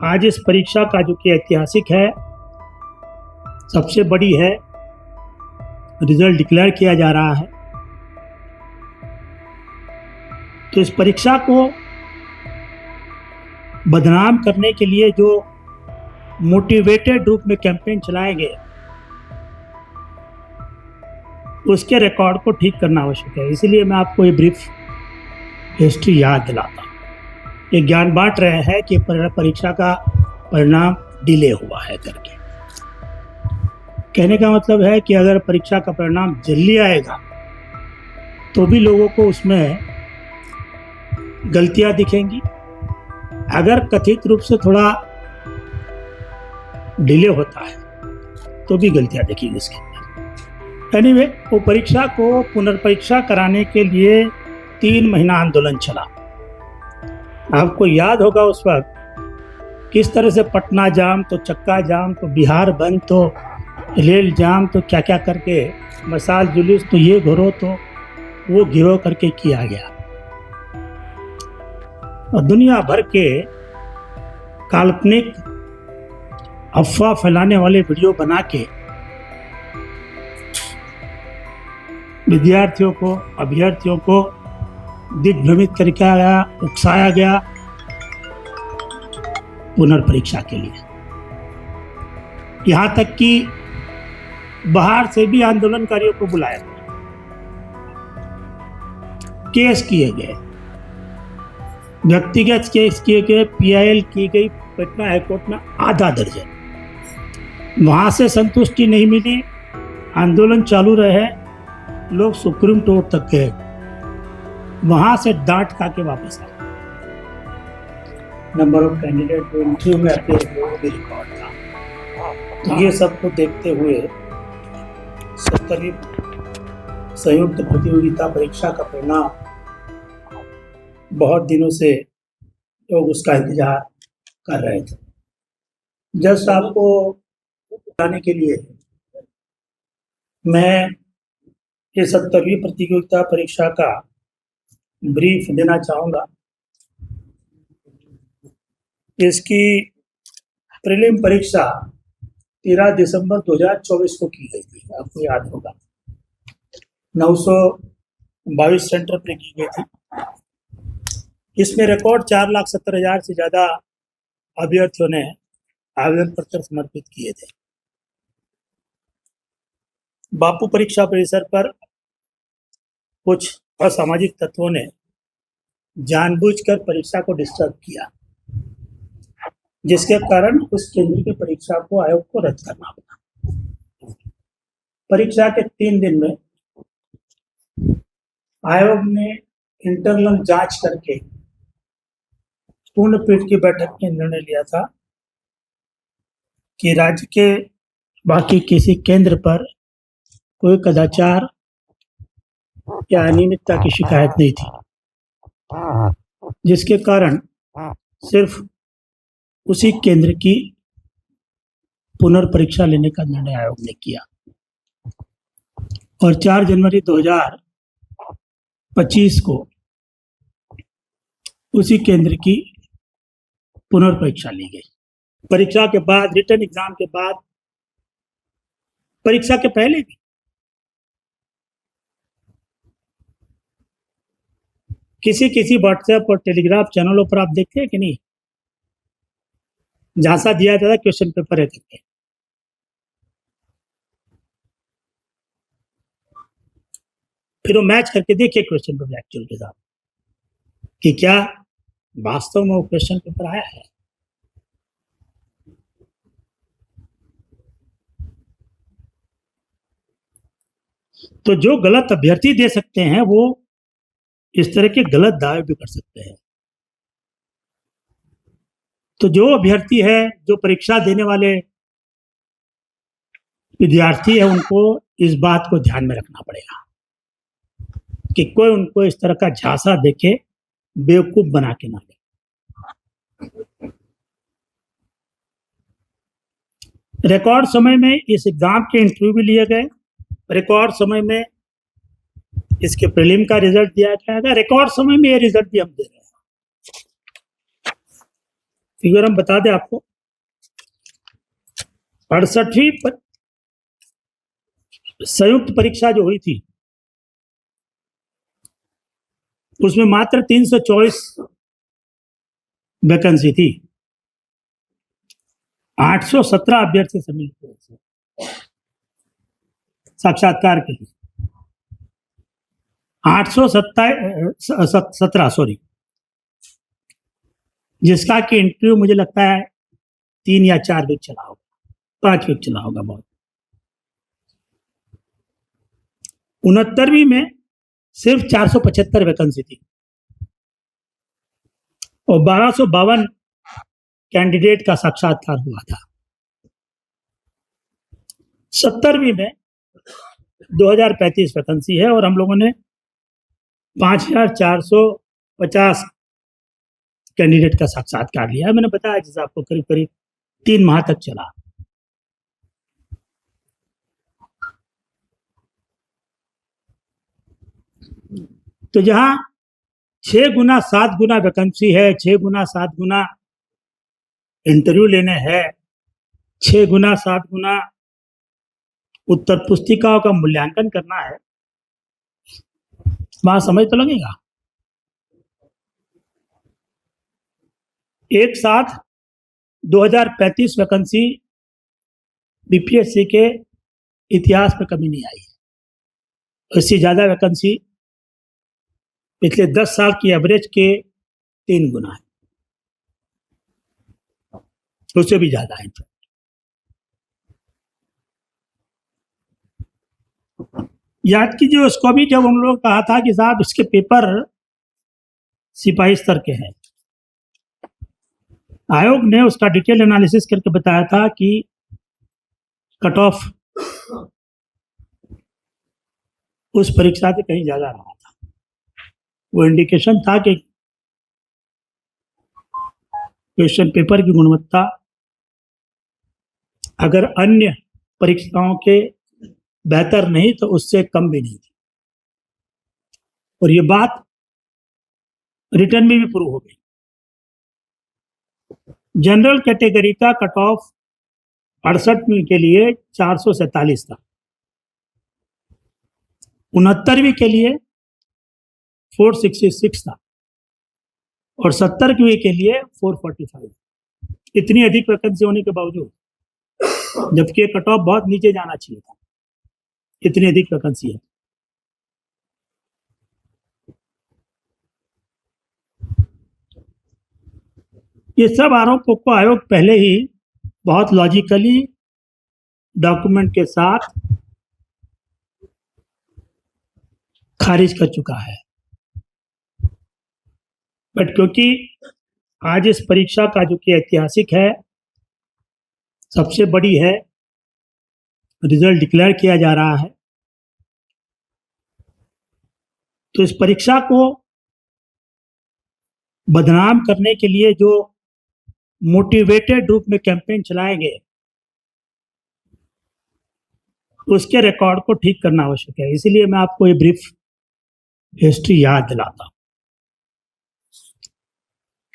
आज इस परीक्षा का जो कि ऐतिहासिक है, सबसे बड़ी है, रिजल्ट डिक्लेयर किया जा रहा है। तो इस परीक्षा को बदनाम करने के लिए जो मोटिवेटेड रूप में कैंपेन चलाए गए, उसके रिकॉर्ड को ठीक करना आवश्यक है। इसीलिए मैं आपको ये ब्रीफ हिस्ट्री याद दिलाता हूँ। ये ज्ञान बांट रहे हैं कि परीक्षा का परिणाम डिले हुआ है करके। कहने का मतलब है कि अगर परीक्षा का परिणाम जल्दी आएगा तो भी लोगों को उसमें गलतियां दिखेंगी। अगर कथित रूप से थोड़ा डिले होता है तो भी गलतियां दिखेंगी इसके अंदर। एनीवे, वो परीक्षा को पुनर्परीक्षा कराने के लिए 3 महीना आंदोलन चला। आपको याद होगा उस वक्त किस तरह से पटना जाम, तो चक्का जाम, तो बिहार बंद, तो रेल जाम, तो क्या क्या करके मसाल जुलूस, तो ये गिरोह, तो वो गिरोह करके किया गया। और दुनिया भर के काल्पनिक अफवाह फैलाने वाले वीडियो बना के विद्यार्थियों को, अभ्यर्थियों को दिग्भ्रमित करके गया, उकसाया गया पुनर्परीक्षा के लिए। यहाँ तक कि बाहर से भी आंदोलनकारियों को बुलाया गया, केस किए गए, व्यक्तिगत केस किए गए, PIL की गई पटना हाईकोर्ट में आधा दर्जन। वहां से संतुष्टि नहीं मिली, आंदोलन चालू रहे, लोग सुप्रीम कोर्ट तक गए, वहां से डांट खा के वापस आए। नंबर ऑफ कैंडिडेट जो इंटरव्यू में अपीयर हुए वो भी रिकॉर्ड था। तो ये सब को देखते हुए 70वीं संयुक्त प्रतियोगिता परीक्षा का परिणाम बहुत दिनों से लोग उसका इंतजार कर रहे थे। जस्ट आपको बताने के लिए मैं ये 70वीं प्रतियोगिता परीक्षा का ब्रीफ देना चाहूँगा। इसकी प्रीलिम परीक्षा 13 दिसंबर 2024 को की गई थी, आपको याद होगा। 922 सेंटर पर की गई थी। इसमें रिकॉर्ड 4,70,000 से ज़्यादा अभ्यर्थियों ने आवेदन पत्र समर्पित किए थे। बापू परीक्षा परिसर पर कुछ असामाजिक तत्वों ने जानबूझकर परीक्षा को डिस्टर्ब किया, जिसके कारण उस केंद्र की परीक्षा को आयोग को रद्द करना पड़ा। परीक्षा के 3 दिन में आयोग ने इंटरनल जांच करके पूर्ण पीठ की बैठक में निर्णय लिया था कि राज्य के बाकी किसी केंद्र पर कोई कदाचार या अनियमितता की शिकायत नहीं थी, जिसके कारण सिर्फ उसी केंद्र की पुनर्परीक्षा लेने का निर्णय आयोग ने किया। और 4 जनवरी 2025 को उसी केंद्र की पुनर्परीक्षा ली गई। परीक्षा के बाद, रिटन एग्जाम के बाद, परीक्षा के पहले भी किसी व्हाट्सएप और टेलीग्राम चैनलों पर आप देखते हैं कि नहीं, झांसा दिया जाता है क्वेश्चन पेपर है करके। फिर वो मैच करके देखिए क्वेश्चन पेपर एक्चुअल के साथ कि क्या वास्तव में वो क्वेश्चन पेपर आया है। तो जो गलत अभ्यर्थी दे सकते हैं वो इस तरह के गलत दावे भी कर सकते हैं। तो जो अभ्यर्थी है, जो परीक्षा देने वाले विद्यार्थी है, उनको इस बात को ध्यान में रखना पड़ेगा कि कोई उनको इस तरह का झांसा देके बेवकूफ बना के ना दे। रिकॉर्ड समय में इस एग्जाम के इंटरव्यू भी लिए गए, रिकॉर्ड समय में इसके प्रीलिम का रिजल्ट दिया जाएगा, रिकॉर्ड समय में ये रिजल्ट भी हम दे रहे हैं। फिगर हम बता दें आपको, 68वीं संयुक्त परीक्षा जो हुई थी उसमें मात्र 324 वैकेंसी थी, 817 अभ्यर्थी सम्मिलित हुए साक्षात्कार के लिए, 817 सॉरी, जिसका कि इंटरव्यू मुझे लगता है 3 या 4 वीक चला होगा, 5 वीक चला होगा बहुत। 69वीं में सिर्फ 475 वैकेंसी थी और 1252 कैंडिडेट का साक्षात्कार हुआ था। 70वीं में 2035 वैकेंसी है और हम लोगों ने 5450 कैंडिडेट का साक्षात्कार लिया है। मैंने बताया जैसे आपको करीब करीब 3 माह तक चला। तो जहां 6 गुना 7 गुना वैकेंसी है, 6 गुना 7 गुना इंटरव्यू लेने हैं, 6 गुना 7 गुना उत्तर पुस्तिकाओं का मूल्यांकन करना है, वहां समय तो लगेगा। एक साथ 2035 वैकेंसी बीपीएससी के इतिहास में कभी नहीं आई है। इससे ज़्यादा वैकेंसी पिछले 10 साल की एवरेज के 3 गुना है, उससे भी ज़्यादा है। याद कीजिए उसको भी, जब हम लोग कहा था कि साहब इसके पेपर सिपाही स्तर के हैं, आयोग ने उसका डिटेल एनालिसिस करके बताया था कि कट ऑफ उस परीक्षा से कहीं ज़्यादा रहा था। वो इंडिकेशन था कि क्वेश्चन पेपर की गुणवत्ता अगर अन्य परीक्षाओं के बेहतर नहीं तो उससे कम भी नहीं थी, और ये बात रिटर्न में भी प्रूव हो गई। जनरल कैटेगरी का कट ऑफ 68वीं के लिए 447 था, 69वीं के लिए 466 था और 70वीं के लिए 445। इतनी अधिक वैकेंसी होने के बावजूद, जबकि कट ऑफ बहुत नीचे जाना चाहिए था, इतनी अधिक वैकेंसी है। ये सब आरोपों को आयोग पहले ही बहुत लॉजिकली डॉक्यूमेंट के साथ खारिज कर चुका है, बट क्योंकि आज इस परीक्षा का जो कि ऐतिहासिक है, सबसे बड़ी है, रिजल्ट डिक्लेयर किया जा रहा है, तो इस परीक्षा को बदनाम करने के लिए जो मोटिवेटेड रूप में कैंपेन चलाए गए, उसके रिकॉर्ड को ठीक करना आवश्यक है। इसीलिए मैं आपको ये ब्रीफ हिस्ट्री याद दिलाता हूं।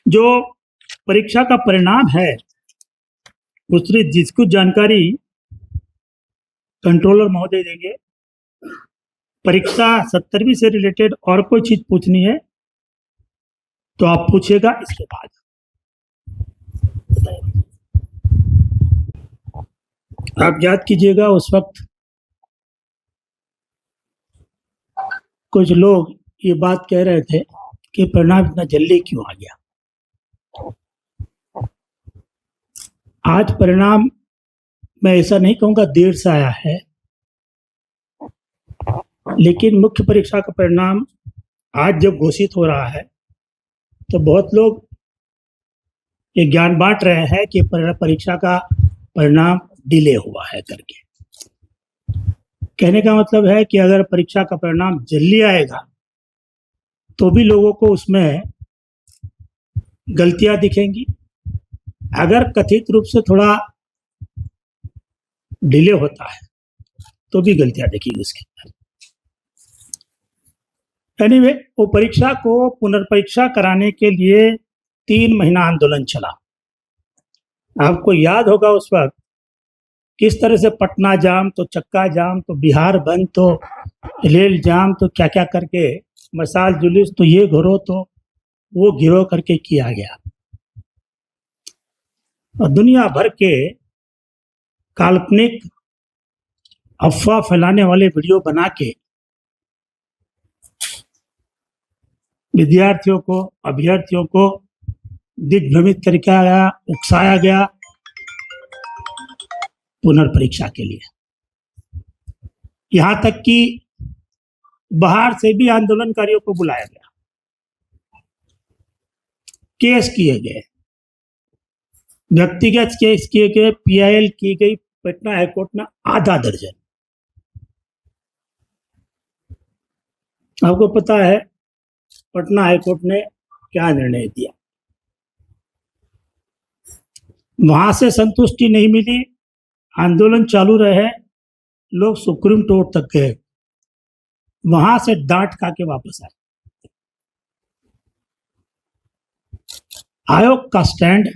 जो परीक्षा का परिणाम है उसकी जिसको जानकारी कंट्रोलर महोदय देंगे। परीक्षा 70वीं से रिलेटेड और कोई चीज पूछनी है तो आप पूछिएगा, इसके बाद आप याद कीजिएगा उस वक्त कुछ लोग ये बात कह रहे थे कि परिणाम इतना जल्दी क्यों आ गया। आज परिणाम मैं ऐसा नहीं कहूँगा देर से आया है, लेकिन मुख्य परीक्षा का परिणाम आज जब घोषित हो रहा है तो बहुत लोग ये ज्ञान बांट रहे हैं कि परीक्षा का परिणाम डिले हुआ है करके। कहने का मतलब है कि अगर परीक्षा का परिणाम जल्दी आएगा तो भी लोगों को उसमें गलतियां दिखेंगी। अगर कथित रूप से थोड़ा डिले होता है तो भी गलतियां दिखेंगी उसके अंदर। एनीवे, वो परीक्षा को पुनर्परीक्षा कराने के लिए 3 महीना आंदोलन चला। आपको याद होगा उस वक्त किस तरह से पटना जाम तो चक्का जाम तो बिहार बंद तो रेल जाम तो क्या क्या करके मसाल जुलूस तो ये घिरो तो वो घिरो करके किया गया। और दुनिया भर के काल्पनिक अफवाह फैलाने वाले वीडियो बना के विद्यार्थियों को, अभ्यर्थियों को दिग्भ्रमित किया गया, उकसाया गया पुनर्परीक्षा के लिए। यहाँ तक कि बाहर से भी आंदोलनकारियों को बुलाया गया, केस किए गए, व्यक्तिगत केस किए गए, पीआईएल की गई पटना हाईकोर्ट में आधा दर्जन। आपको पता है पटना हाईकोर्ट ने क्या निर्णय दिया? वहां से संतुष्टि नहीं मिली, आंदोलन चालू रहे, लोग सुप्रीम कोर्ट तक गए, वहां से डांट खा के वापस आए। आयोग का स्टैंड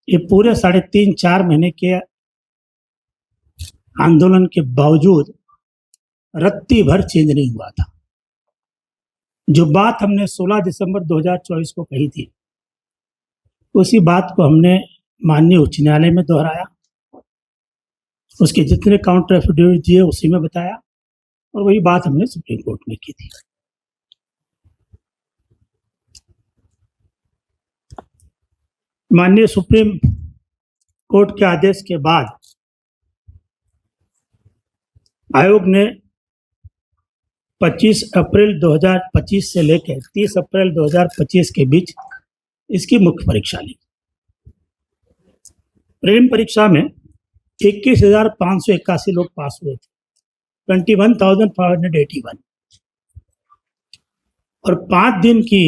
ये पूरे 3.5-4 महीने के आंदोलन के बावजूद रत्ती भर चेंज नहीं हुआ था। जो बात हमने 16 दिसंबर 2024 को कही थी, उसी बात को हमने माननीय उच्च न्यायालय में दोहराया, उसके जितने काउंटर एफिडेविट दिए उसी में बताया, और वही बात हमने सुप्रीम कोर्ट में की थी। माननीय सुप्रीम कोर्ट के आदेश के बाद आयोग ने 25 अप्रैल 2025 से लेकर 30 अप्रैल 2025 के बीच इसकी मुख्य परीक्षा ली। प्रीलिम परीक्षा में 21,581 लोग पास हुए थे, 21,581, और 5 दिन की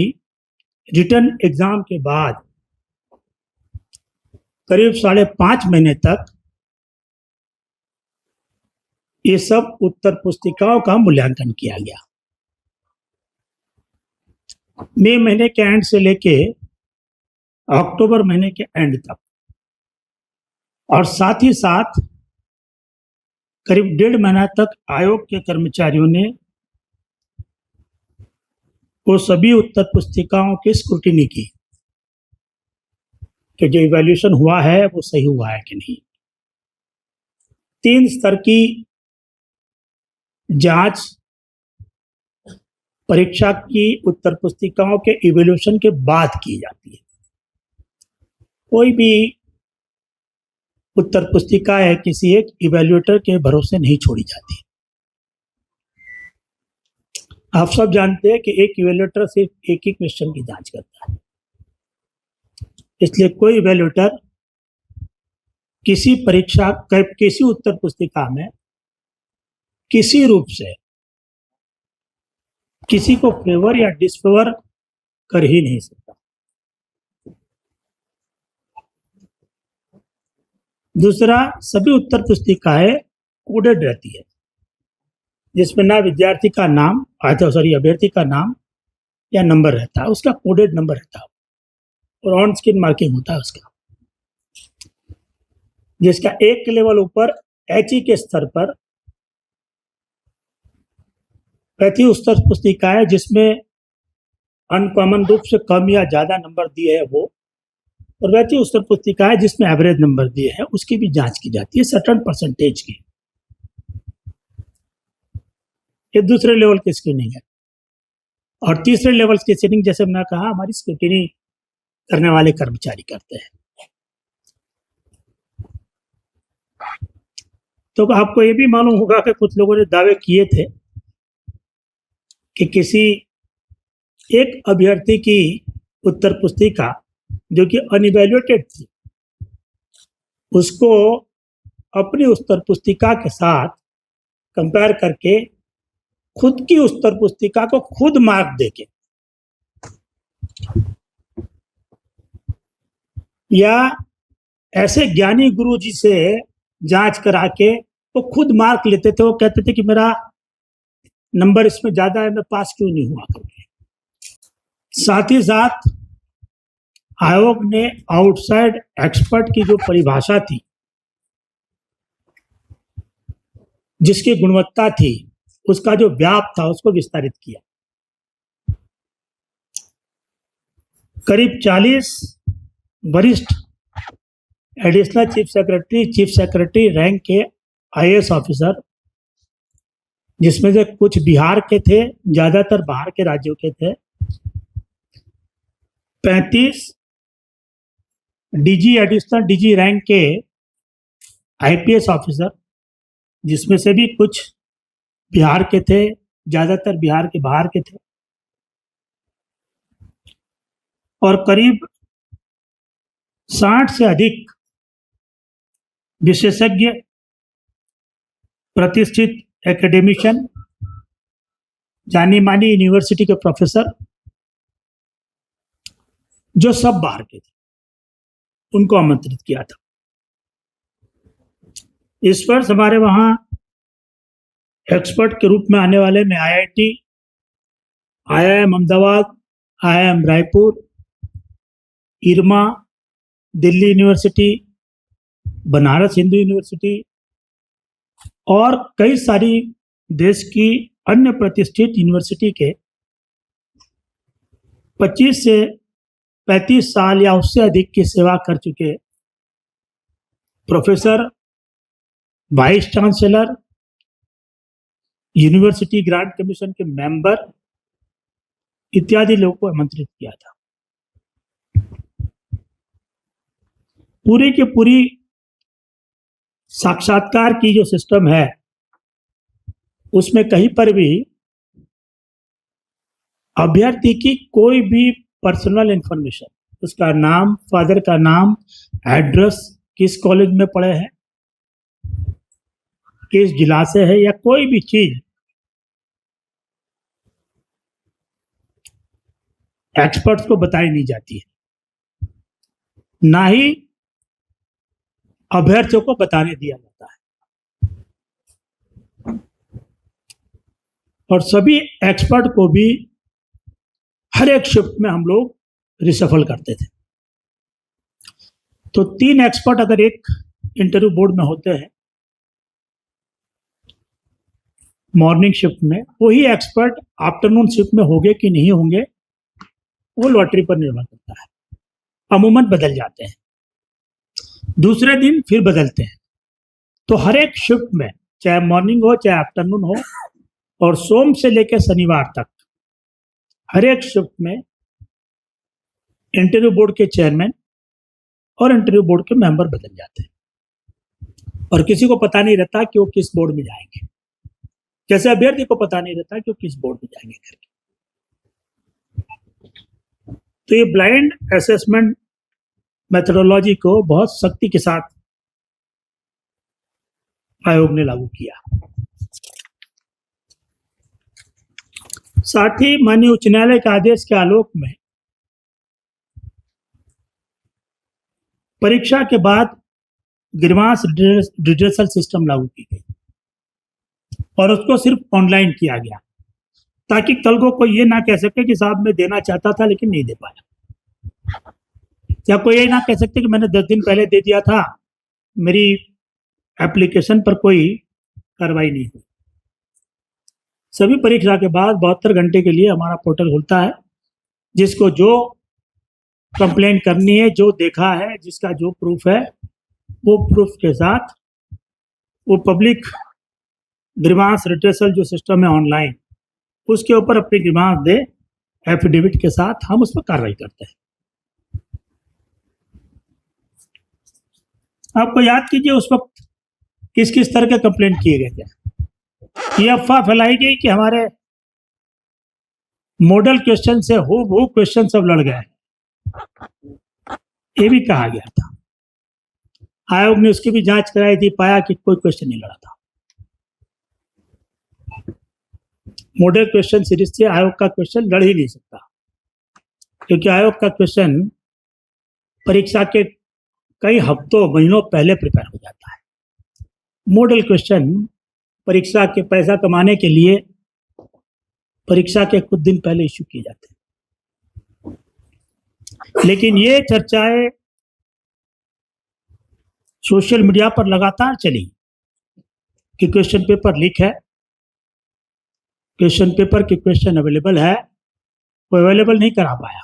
रिटर्न एग्जाम के बाद करीब 5.5 महीने तक ये सब उत्तर पुस्तिकाओं का मूल्यांकन किया गया। मई महीने के एंड से लेके अक्टूबर महीने के एंड तक, और साथ ही साथ करीब 1.5 महीना तक आयोग के कर्मचारियों ने वो सभी उत्तर पुस्तिकाओं की स्क्रूटिनी की कि जो इवैल्यूएशन हुआ है वो सही हुआ है कि नहीं। 3 स्तर की जांच परीक्षा की उत्तर पुस्तिकाओं के इवैल्यूएशन के बाद की जाती है। कोई भी उत्तर पुस्तिका है किसी एक इवैल्यूएटर के भरोसे नहीं छोड़ी जाती। आप सब जानते हैं कि एक इवैल्यूएटर सिर्फ एक ही क्वेश्चन की जांच करता है, इसलिए कोई इवैल्यूएटर किसी परीक्षा किसी उत्तर पुस्तिका में किसी रूप से किसी को फेवर या डिसफेवर कर ही नहीं सकता। दूसरा, सभी उत्तर पुस्तिकाएं कोडेड रहती है, जिसमें ना विद्यार्थी का नाम अभ्यर्थी का नाम या नंबर रहता है, उसका कोडेड नंबर रहता है, और ऑन स्क्रीन मार्किंग होता है उसका। जिसका एक लेवल ऊपर HE के स्तर पर प्रति उत्तर पुस्तिकाएं जिसमें अनकॉमन रूप से कम या ज्यादा नंबर दिए है वो, और वैसी उत्तर पुस्तिकाएं जिसमें एवरेज नंबर दिए हैं उसकी भी जांच की जाती है सर्टेन परसेंटेज की। ये दूसरे लेवल की स्क्रीनिंग है। और तीसरे लेवल की स्क्रीनिंग, जैसे मैंने कहा, हमारी स्क्रूटिनी करने वाले कर्मचारी करते हैं। तो आपको ये भी मालूम होगा कि कुछ लोगों ने दावे किए थे कि किसी एक अभ्यर्थी की उत्तर पुस्तिका जो कि अनइवैल्यूएटेड थी, उसको अपनी उत्तर पुस्तिका के साथ कंपेयर करके खुद की उत्तर पुस्तिका को खुद मार्क देके या ऐसे ज्ञानी गुरु जी से जांच करा के वो खुद मार्क लेते थे। वो कहते थे कि मेरा नंबर इसमें ज्यादा है, मैं पास क्यों नहीं हुआ करके। साथ ही साथ आयोग ने आउटसाइड एक्सपर्ट की जो परिभाषा थी, जिसकी गुणवत्ता थी, उसका जो व्याप था, उसको विस्तारित किया। करीब 40 वरिष्ठ एडिशनल चीफ सेक्रेटरी रैंक के आईएएस ऑफिसर, जिसमें से कुछ बिहार के थे, ज्यादातर बाहर के राज्यों के थे, 35 एडिशनल डीजी रैंक के आईपीएस ऑफिसर, जिसमें से भी कुछ बिहार के थे, ज्यादातर बिहार के बाहर के थे, और करीब 60 से अधिक विशेषज्ञ, प्रतिष्ठित एकेडमिशियन, जानी मानी यूनिवर्सिटी के प्रोफेसर, जो सब बाहर के थे, उनको आमंत्रित किया था। इस वर्ष हमारे वहां एक्सपर्ट के रूप में आने वाले में IIT, IIM Ahmedabad, IIM Raipur, IRMA, Delhi university, Banaras Hindu university और कई सारी देश की अन्य प्रतिष्ठित यूनिवर्सिटी के 25 से 35 साल या उससे अधिक की सेवा कर चुके professor, vice chancellor, university grant commission के मेंबर इत्यादि लोगों को आमंत्रित किया था। पूरी की पूरी साक्षात्कार की जो सिस्टम है, उसमें कहीं पर भी अभ्यर्थी की कोई भी पर्सनल इंफॉर्मेशन, उसका नाम, फादर का नाम, एड्रेस, किस कॉलेज में पढ़े हैं, किस जिला से है, या कोई भी चीज एक्सपर्ट्स को बताई नहीं जाती है, ना ही अभ्यर्थियों को बताने दिया जाता है। और सभी एक्सपर्ट को भी हर एक शिफ्ट में हम लोग रिशफल करते थे। तो 3 एक्सपर्ट अगर एक इंटरव्यू बोर्ड में होते हैं मॉर्निंग शिफ्ट में, वही एक्सपर्ट आफ्टरनून शिफ्ट में होंगे कि नहीं होंगे, वो लॉटरी पर निर्भर करता है। अमूमन बदल जाते हैं, दूसरे दिन फिर बदलते हैं। तो हर एक शिफ्ट में, चाहे मॉर्निंग हो चाहे आफ्टरनून हो, और सोम से लेकर शनिवार तक हर एक शिफ्ट में इंटरव्यू बोर्ड के चेयरमैन और इंटरव्यू बोर्ड के मेंबर बदल जाते हैं, और किसी को पता नहीं रहता कि वो किस बोर्ड में जाएंगे, जैसे अभ्यर्थी को पता नहीं रहता कि वो किस बोर्ड में जाएंगे करके। तो ये ब्लाइंड असेसमेंट मेथोडोलॉजी को बहुत सख्ती के साथ आयोग ने लागू किया। साथ ही माननीय उच्च न्यायालय के आदेश के आलोक में परीक्षा के बाद ग्रीवांस रिड्रेसल सिस्टम लागू की गई, और उसको सिर्फ ऑनलाइन किया गया, ताकि कल को कोई ये ना कह सके कि साहब मैं देना चाहता था लेकिन नहीं दे पाया, या कोई ये ना कह सकते कि मैंने 10 दिन पहले दे दिया था, मेरी एप्लीकेशन पर कोई कार्रवाई नहीं हुई। सभी परीक्षा के बाद 72 घंटे के लिए हमारा पोर्टल खुलता है, जिसको जो कंप्लेंट करनी है, जो देखा है, जिसका जो प्रूफ है, वो प्रूफ के साथ वो पब्लिक ग्रीवांस रिड्रेसल जो सिस्टम है ऑनलाइन, उसके ऊपर अपनी ग्रीवांस दे, एफिडेविट के साथ हम उस पर कार्रवाई करते हैं। आपको याद कीजिए उस वक्त किस किस तरह के कंप्लेंट किए गए थे। ये अफवाह फैलाई गई कि हमारे मॉडल क्वेश्चन से हूबहू क्वेश्चन सब लड़ गए, ये भी कहा गया था। आयोग ने उसकी भी जांच कराई थी, पाया कि कोई क्वेश्चन नहीं लड़ा था। मॉडल क्वेश्चन सीरीज से आयोग का क्वेश्चन लड़ ही नहीं सकता, क्योंकि आयोग का क्वेश्चन परीक्षा के कई हफ्तों महीनों पहले प्रिपेयर हो जाता है। मॉडल क्वेश्चन परीक्षा के पैसा कमाने के लिए परीक्षा के कुछ दिन पहले इश्यू किए जाते हैं। लेकिन ये चर्चाएं सोशल मीडिया पर लगातार चली कि क्वेश्चन पेपर लीक है, क्वेश्चन पेपर की क्वेश्चन अवेलेबल है, वो अवेलेबल नहीं करा पाया।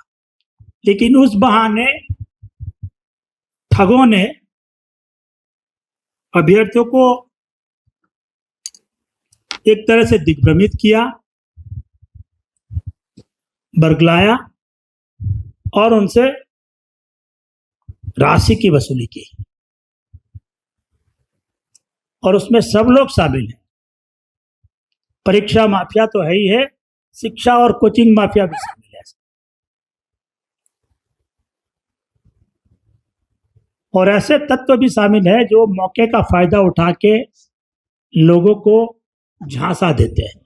लेकिन उस बहाने ठगों ने अभ्यर्थियों को एक तरह से दिग्भ्रमित किया, बरगलाया और उनसे राशि की वसूली की, और उसमें सब लोग शामिल हैं। परीक्षा माफिया तो है ही है, शिक्षा और कोचिंग माफिया भी शामिल है। और ऐसे तत्व भी शामिल है जो मौके का फायदा उठा के लोगों को झांसा देते हैं,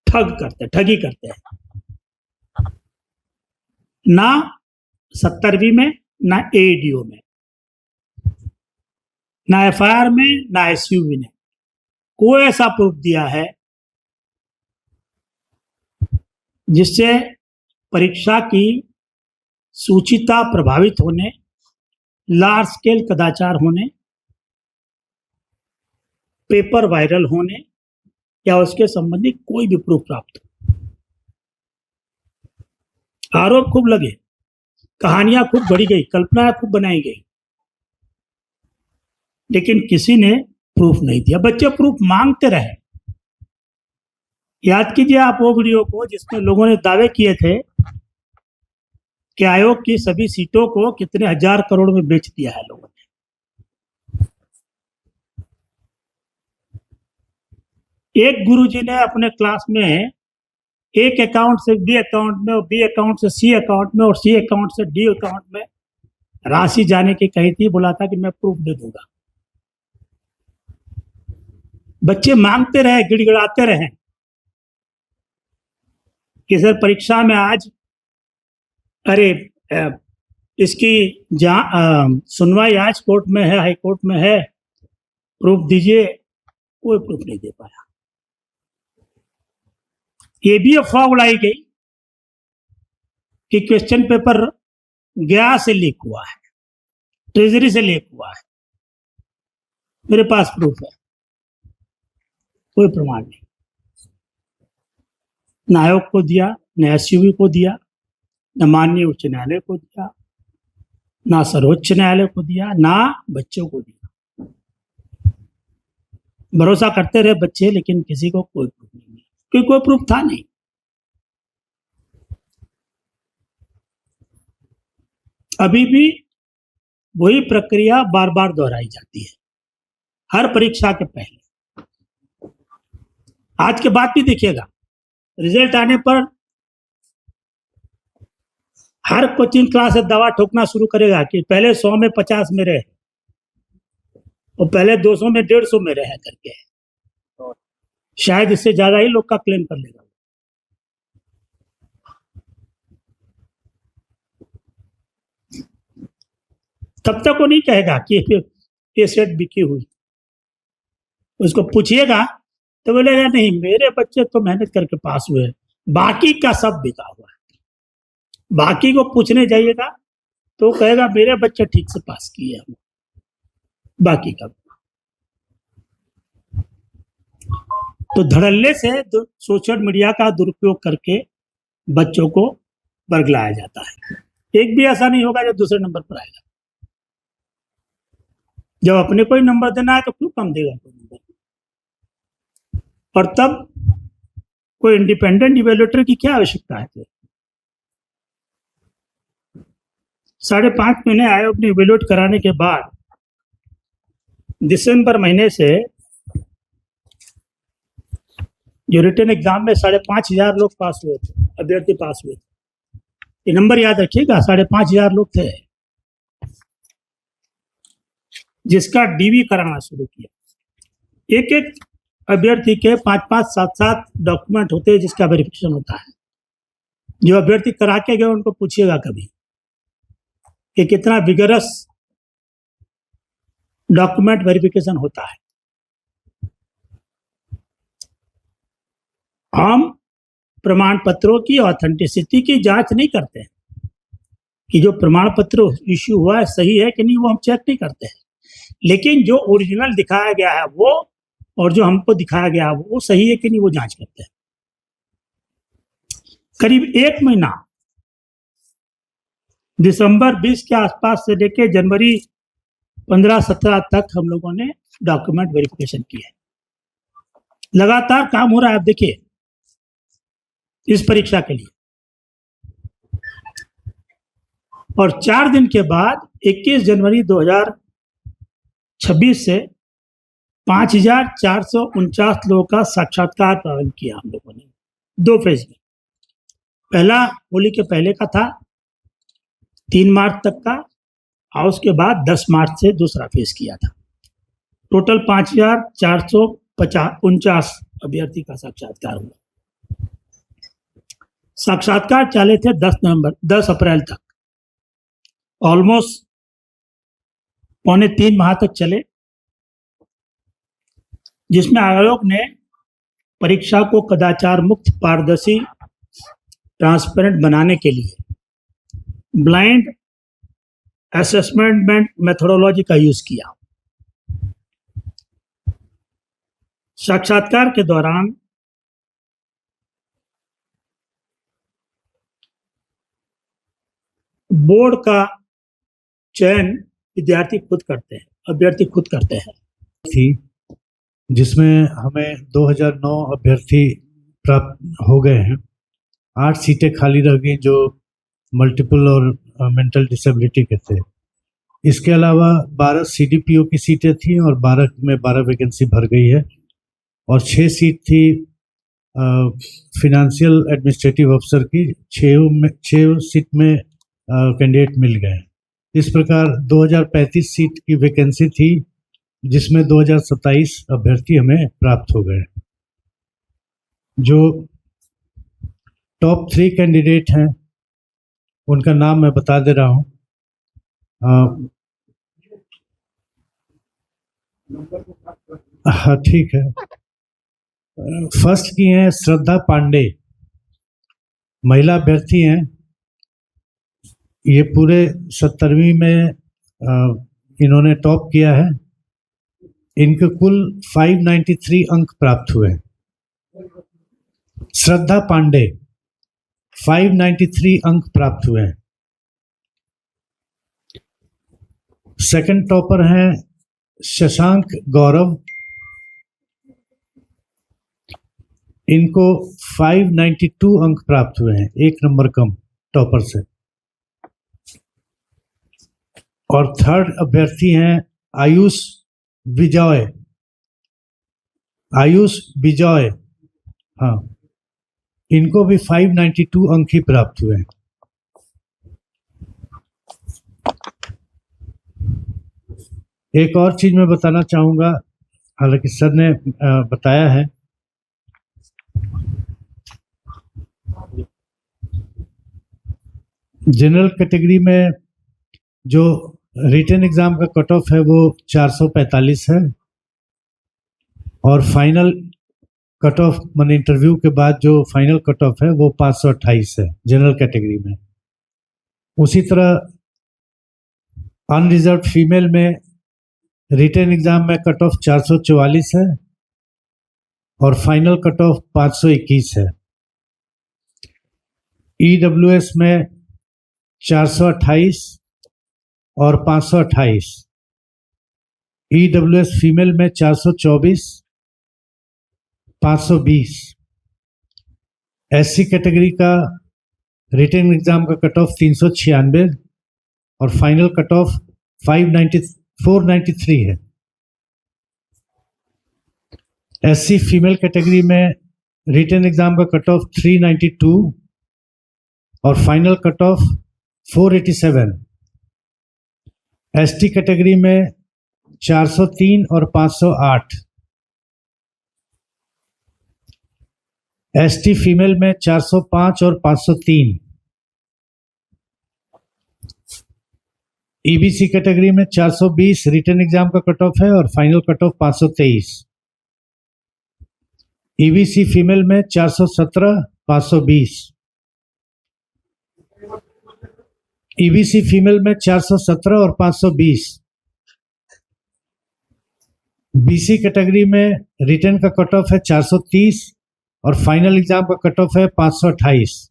ठगी करते हैं। ना 70वीं में, ना एडीओ में, ना एफआईआर में, ना एसयूवी ने कोई ऐसा प्रूफ दिया है जिससे परीक्षा की सूचिता प्रभावित होने, लार्ज स्केल कदाचार होने, पेपर वायरल होने या उसके संबंधी कोई भी प्रूफ प्राप्त हो। आरोप खूब लगे, कहानियां खूब गढ़ी गई, कल्पनाएं खूब बनाई गई, लेकिन किसी ने प्रूफ नहीं दिया। बच्चे प्रूफ मांगते रहे। याद कीजिए आप वो वीडियो को जिसमें लोगों ने दावे किए थे कि आयोग की सभी सीटों को कितने हजार करोड़ में बेच दिया है लोगों ने। एक गुरुजी ने अपने क्लास में एक अकाउंट से बी अकाउंट में, और बी अकाउंट से सी अकाउंट में, और सी अकाउंट से डी अकाउंट में राशि जाने की कही थी। बोला था कि मैं प्रूफ दे दूंगा। बच्चे मांगते रहे, गिड़गिड़ाते रहे कि सर परीक्षा में आज, अरे इसकी सुनवाई आज कोर्ट में है, हाई कोर्ट में है, प्रूफ दीजिए। कोई प्रूफ नहीं दे पाया। ये भी अफवाह उड़ाई गई कि क्वेश्चन पेपर गया से लीक हुआ है, ट्रेजरी से लीक हुआ है। मेरे पास प्रूफ है, कोई प्रमाण नहीं। न आयोग को दिया, न एसयूवी को दिया, न माननीय उच्च न्यायालय को दिया, ना सर्वोच्च न्यायालय को दिया, ना बच्चों को दिया। भरोसा करते रहे बच्चे, लेकिन किसी को कोई प्रूफ नहीं मिला, क्योंकि कोई प्रूफ था नहीं। अभी भी वही प्रक्रिया बार बार दोहराई जाती है हर परीक्षा के पहले। आज के बाद भी देखिएगा, रिजल्ट आने पर हर कोचिंग क्लास से दवा ठोकना शुरू करेगा कि पहले 100 में 50 में रहे, और पहले 200 में 150 में रहे करके। शायद इससे ज्यादा ही लोग का क्लेम कर लेगा। तब तक वो नहीं कहेगा कि ये सेट बिकी हुई। उसको पूछिएगा तो बोलेगा नहीं, मेरे बच्चे तो मेहनत करके पास हुए, बाकी का सब बिका हुआ है। बाकी को पूछने जाइएगा तो कहेगा मेरे बच्चे ठीक से पास किए हैं, बाकी का। तो धड़ल्ले से सोशल मीडिया का दुरुपयोग करके बच्चों को बरगलाया जाता है। एक भी ऐसा नहीं होगा जो दूसरे नंबर पर आएगा। जब अपने को ही नंबर देना है तो क्यों कम देगा कोई नंबर? और तब कोई इंडिपेंडेंट इवेल्युएटर की क्या आवश्यकता है? 5.5 महीने आयोग ने इवेल्युएट कराने के बाद दिसंबर महीने से जो रिटन एग्जाम में 5,500 लोग पास हुए थे, अभ्यर्थी पास हुए थे। ये नंबर याद रखिएगा, 5,500 लोग थे जिसका डीवी कराना शुरू किया। एक एक अभ्यर्थी के 5-5, 7-7 डॉक्यूमेंट होते हैं जिसका वेरिफिकेशन होता है। जो अभ्यर्थी करा के गए उनको पूछिएगा कभी कि कितना विगरस डॉक्यूमेंट वेरिफिकेशन होता है। हम प्रमाण पत्रों की ऑथेंटिसिटी की जांच नहीं करते हैं, कि जो प्रमाण पत्र इश्यू हुआ है सही है कि नहीं, वो हम चेक नहीं करते हैं, लेकिन जो ओरिजिनल दिखाया गया है वो और जो हमको दिखाया गया है वो सही है कि नहीं वो जांच करते हैं। करीब 1 महीना दिसंबर 20 के आसपास से लेके जनवरी 15-17 तक हम लोगों ने डॉक्यूमेंट वेरिफिकेशन किया है। लगातार काम हो रहा है। आप देखिए इस परीक्षा के लिए, और 4 दिन के बाद 21 जनवरी 2026 से 5,449 लोगों का साक्षात्कार प्रारंभ किया हम लोगों ने 2 फेज में। पहला होली के पहले का था 3 मार्च तक का, और उसके बाद 10 मार्च से दूसरा फेज किया था। टोटल 5,449 अभ्यर्थी का साक्षात्कार हुआ। साक्षात्कार चले थे 10 अप्रैल तक, ऑलमोस्ट 2.25 माह तक चले, जिसमें आयोग ने परीक्षा को कदाचार मुक्त, पारदर्शी, ट्रांसपेरेंट बनाने के लिए ब्लाइंड असेसमेंट मेथोडोलॉजी का यूज किया। साक्षात्कार के दौरान बोर्ड का चयन विद्यार्थी खुद करते हैं, अभ्यर्थी खुद करते हैं। थी जिसमें हमें 2009 अभ्यर्थी प्राप्त हो गए हैं। 8 सीटें खाली रह गई जो मल्टीपल और मेंटल डिसेबिलिटी के थे। इसके अलावा 12 सीडीपीओ की सीटें थी और 12 में 12 वैकेंसी भर गई है, और 6 सीट थी फिनेंशियल एडमिनिस्ट्रेटिव अफसर की। 6 सीट में कैंडिडेट मिल गए। इस प्रकार 2035 सीट की वैकेंसी थी, जिसमें 2027 अभ्यर्थी हमें प्राप्त हो गए। जो टॉप 3 कैंडिडेट हैं उनका नाम मैं बता दे रहा हूँ। हाँ ठीक है। फर्स्ट की हैं श्रद्धा पांडे, महिला अभ्यर्थी हैं। ये पूरे 70वीं में इन्होंने टॉप किया है। इनके कुल 593 अंक प्राप्त हुए। श्रद्धा पांडे 593 अंक प्राप्त हुए। सेकंड टॉपर हैं शशांक गौरव, इनको 592 अंक प्राप्त हुए हैं, 1 नंबर कम टॉपर से। और थर्ड अभ्यर्थी हैं आयुष विजय, हाँ, इनको भी 592 अंक ही प्राप्त हुए हैं। एक और चीज मैं बताना चाहूंगा, हालांकि सर ने बताया है। जनरल कैटेगरी में जो रिटन एग्जाम का कट ऑफ है वो 445 है, और फाइनल कट ऑफ मान इंटरव्यू के बाद जो फाइनल कट ऑफ है वो 528 है जनरल कैटेगरी में। उसी तरह अनरिजर्व फीमेल में रिटन एग्जाम में कट ऑफ 444 है और फाइनल कट ऑफ 521 है। ईडब्ल्यूएस में 428 और 528, ईडब्ल्यूएस फीमेल में 424, 520। एससी कैटेगरी का रिटन एग्जाम का कट ऑफ 396 और फाइनल कट ऑफ 493 है। एससी फीमेल कैटेगरी में रिटन एग्जाम का कट ऑफ 392 और final cut off 487। ST category में 403 और 508। एसटी फीमेल में 405 और 503। ईबीसी कैटेगरी में 420 रिटन एग्जाम का कट ऑफ है और final cut off 523। EBC female में 417, 520। ईबीसी फीमेल में 417 और 520। बीसी कैटेगरी में रिटर्न का कट ऑफ है 430 और फाइनल एग्जाम का कट ऑफ है 528।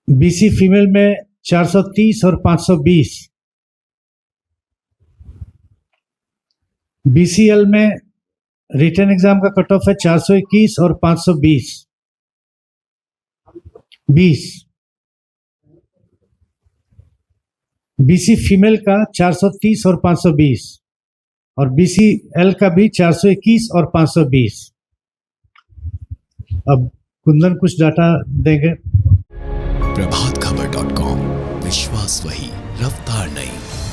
बीसी फीमेल में 430 और 520। बीसीएल में रिटर्न एग्जाम का कट ऑफ है 421 और 520। बीसी फीमेल का 430 और 520 और बीसीएल का भी 421 और 520। अब कुंदन कुछ डाटा देंगे। प्रभातखबर.com, विश्वास वही, रफ्तार नहीं।